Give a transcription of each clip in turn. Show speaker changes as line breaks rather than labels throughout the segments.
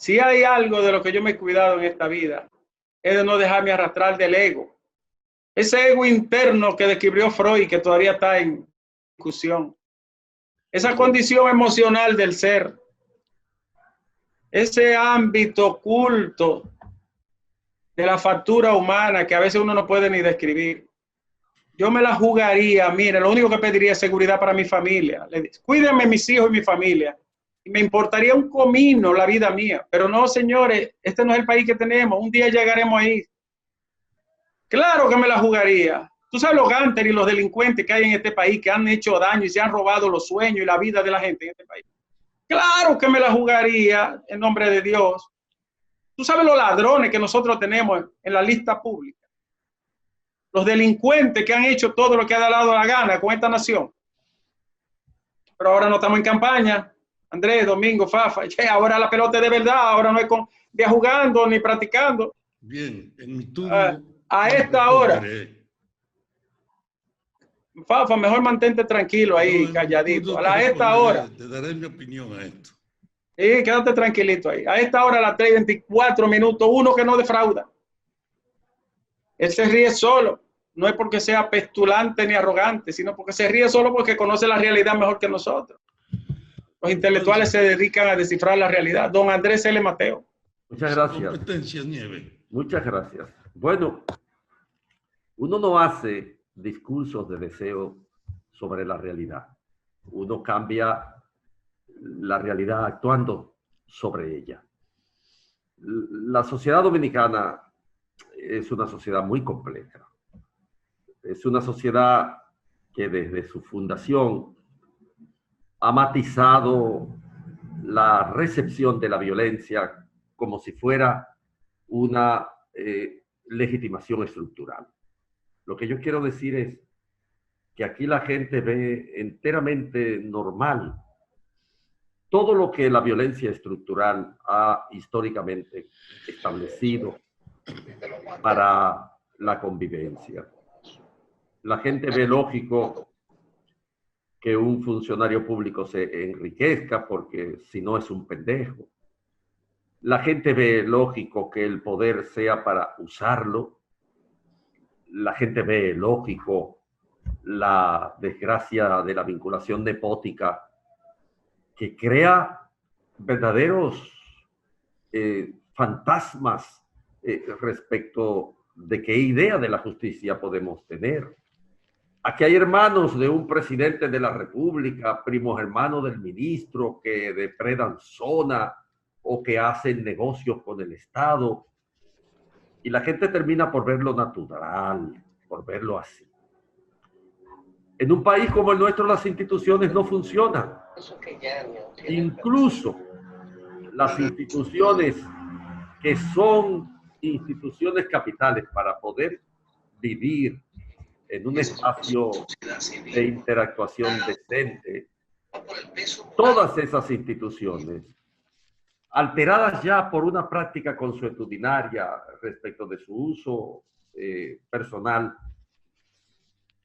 Si hay algo de lo que yo me he cuidado en esta vida, es de no dejarme arrastrar del ego. Ese ego interno que describió Freud, que todavía está en discusión. Esa condición emocional del ser. Ese ámbito oculto de la factura humana que a veces uno no puede ni describir. Yo me la jugaría, mire, lo único que pediría es seguridad para mi familia. Cuídenme mis hijos y mi familia. Y me importaría un comino la vida mía. Pero no, señores, este no es el país que tenemos. Un día llegaremos ahí. Claro que me la jugaría. Tú sabes los gánsteres y los delincuentes que hay en este país que han hecho daño y se han robado los sueños y la vida de la gente en este país. Claro que me la jugaría en nombre de Dios. Tú sabes los ladrones que nosotros tenemos en la lista pública. Los delincuentes que han hecho todo lo que ha dado la gana con esta nación. Pero ahora no estamos en campaña. Andrés, Domingo, Fafa. Ahora la pelota es de verdad. Ahora no es de jugando ni practicando.
Bien, en mi turno.
A esta hora. Fafa, mejor mantente tranquilo ahí, no, calladito. A esta hora.
Te daré mi opinión a esto.
Sí, quédate tranquilito ahí. A esta hora, a las 3:24 minutos, uno que no defrauda. Él se ríe solo. No es porque sea petulante ni arrogante, sino porque se ríe solo porque conoce la realidad mejor que nosotros. Los intelectuales se dedican a descifrar la realidad. Don Andrés L. Mateo.
Muchas gracias.
Competencia, Nieve.
Muchas gracias. Bueno, uno no hace discursos de deseo sobre la realidad. Uno cambia la realidad actuando sobre ella. La sociedad dominicana es una sociedad muy compleja. Es una sociedad que desde su fundación ha matizado la recepción de la violencia como si fuera una legitimación estructural. Lo que yo quiero decir es que aquí la gente ve enteramente normal todo lo que la violencia estructural ha históricamente establecido para la convivencia. La gente ve lógico que un funcionario público se enriquezca porque si no es un pendejo. La gente ve lógico que el poder sea para usarlo. La gente ve lógico la desgracia de la vinculación nepótica que crea verdaderos fantasmas respecto de qué idea de la justicia podemos tener. Aquí hay hermanos de un presidente de la República, primos hermanos del ministro que depredan zona o que hacen negocios con el Estado. Y la gente termina por verlo natural, por verlo así. En un país como el nuestro las instituciones no funcionan. Incluso las instituciones que son instituciones capitales para poder vivir en un espacio de interactuación decente, todas esas instituciones, alteradas ya por una práctica consuetudinaria respecto de su uso personal,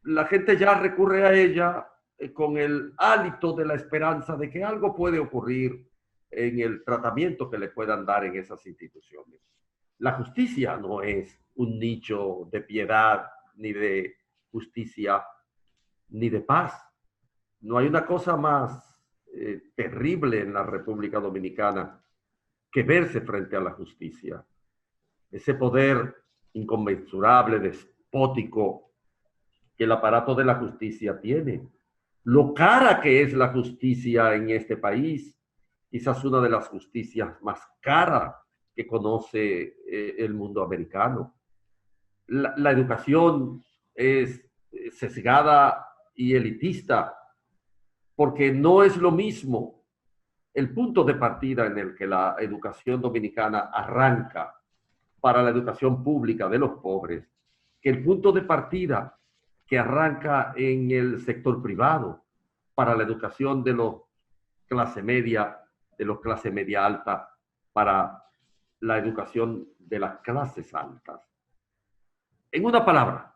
la gente ya recurre a ella con el hálito de la esperanza de que algo puede ocurrir en el tratamiento que le puedan dar en esas instituciones. La justicia no es un nicho de piedad, ni de justicia, ni de paz. No hay una cosa más terrible en la República Dominicana que verse frente a la justicia. Ese poder inconmensurable, despótico, que el aparato de la justicia tiene. Lo cara que es la justicia en este país, quizás una de las justicias más caras que conoce el mundo americano. La educación es sesgada y elitista porque no es lo mismo el punto de partida en el que la educación dominicana arranca para la educación pública de los pobres que el punto de partida que arranca en el sector privado para la educación de los clase media, de los clase media alta, para la educación de las clases altas. En una palabra,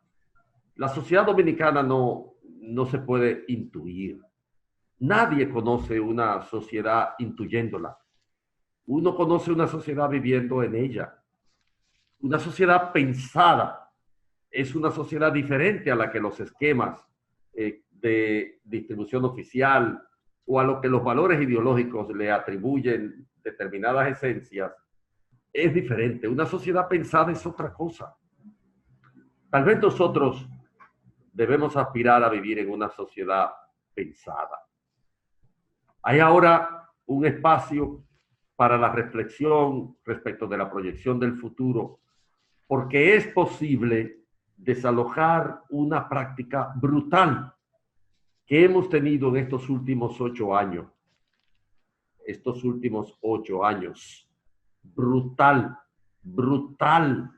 la sociedad dominicana no se puede intuir. Nadie conoce una sociedad intuyéndola. Uno conoce una sociedad viviendo en ella. Una sociedad pensada es una sociedad diferente a la que los esquemas de distribución oficial o a lo que los valores ideológicos le atribuyen determinadas esencias. Es diferente. Una sociedad pensada es otra cosa. Tal vez nosotros debemos aspirar a vivir en una sociedad pensada. Hay ahora un espacio para la reflexión respecto de la proyección del futuro, porque es posible desalojar una práctica brutal que hemos tenido en estos últimos 8 años. Estos últimos 8 años. Brutal, brutal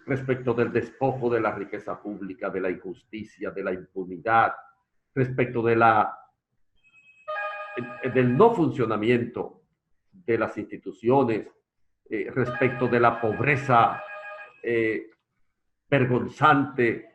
respecto del despojo de la riqueza pública, de la injusticia, de la impunidad, respecto de del no funcionamiento de las instituciones, respecto de la pobreza vergonzante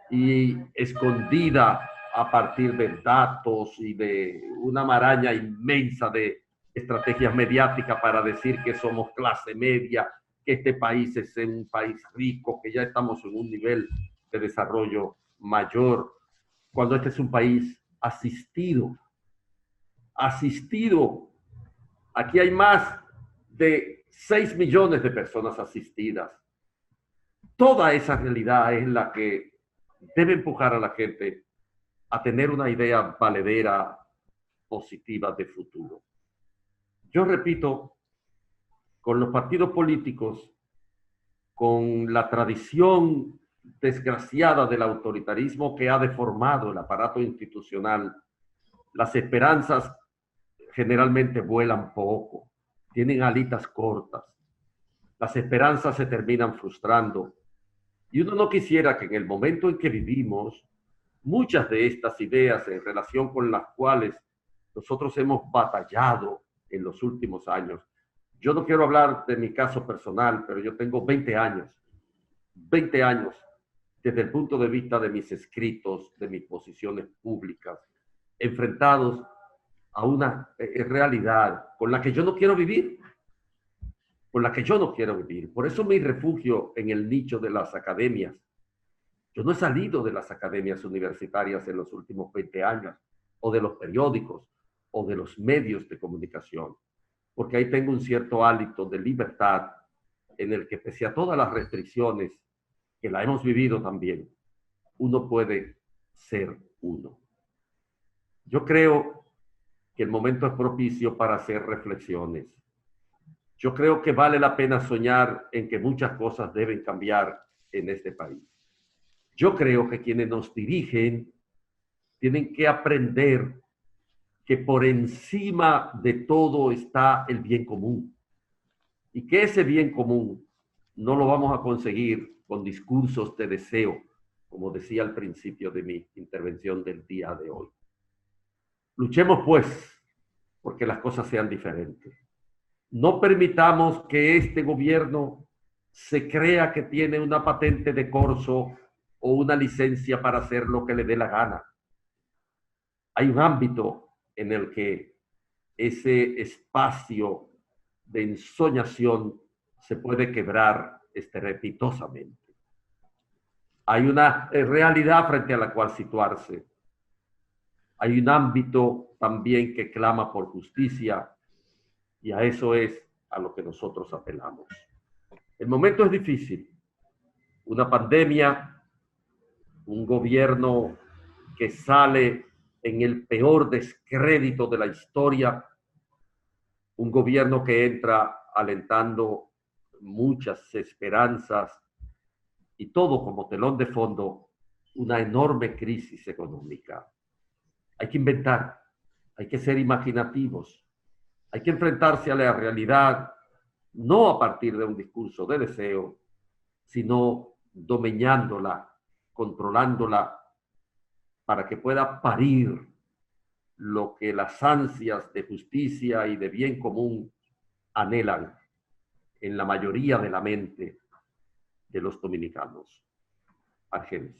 y escondida a partir de datos y de una maraña inmensa de estrategias mediáticas para decir que somos clase media, que este país es un país rico, que ya estamos en un nivel de desarrollo mayor, cuando este es un país asistido. Asistido. Aquí hay más de 6 millones de personas asistidas. Toda esa realidad es la que debe empujar a la gente a tener una idea valedera, positiva de futuro. Yo repito, con los partidos políticos, con la tradición desgraciada del autoritarismo que ha deformado el aparato institucional, las esperanzas generalmente vuelan poco, tienen alitas cortas, las esperanzas se terminan frustrando. Y uno no quisiera que en el momento en que vivimos, muchas de estas ideas en relación con las cuales nosotros hemos batallado en los últimos años. Yo no quiero hablar de mi caso personal, pero yo tengo 20 años desde el punto de vista de mis escritos, de mis posiciones públicas, enfrentados a una realidad con la que yo no quiero vivir. Por la que yo no quiero vivir. Por eso me refugio en el nicho de las academias. Yo no he salido de las academias universitarias en los últimos 20 años, o de los periódicos, o de los medios de comunicación, porque ahí tengo un cierto hálito de libertad en el que, pese a todas las restricciones que la hemos vivido también, uno puede ser uno. Yo creo que el momento es propicio para hacer reflexiones. Yo creo que vale la pena soñar en que muchas cosas deben cambiar en este país. Yo creo que quienes nos dirigen tienen que aprender que por encima de todo está el bien común y que ese bien común no lo vamos a conseguir con discursos de deseo, como decía al principio de mi intervención del día de hoy. Luchemos pues porque las cosas sean diferentes. No permitamos que este gobierno se crea que tiene una patente de corso o una licencia para hacer lo que le dé la gana. Hay un ámbito en el que ese espacio de ensoñación se puede quebrar estrepitosamente. Hay una realidad frente a la cual situarse. Hay un ámbito también que clama por justicia, y a eso es a lo que nosotros apelamos. El momento es difícil. Una pandemia, un gobierno que sale en el peor descrédito de la historia, un gobierno que entra alentando muchas esperanzas y todo como telón de fondo, una enorme crisis económica. Hay que inventar, hay que ser imaginativos, hay que enfrentarse a la realidad, no a partir de un discurso de deseo, sino domeñándola, controlándola, para que pueda parir lo que las ansias de justicia y de bien común anhelan en la mayoría de la mente de los dominicanos. Argenis.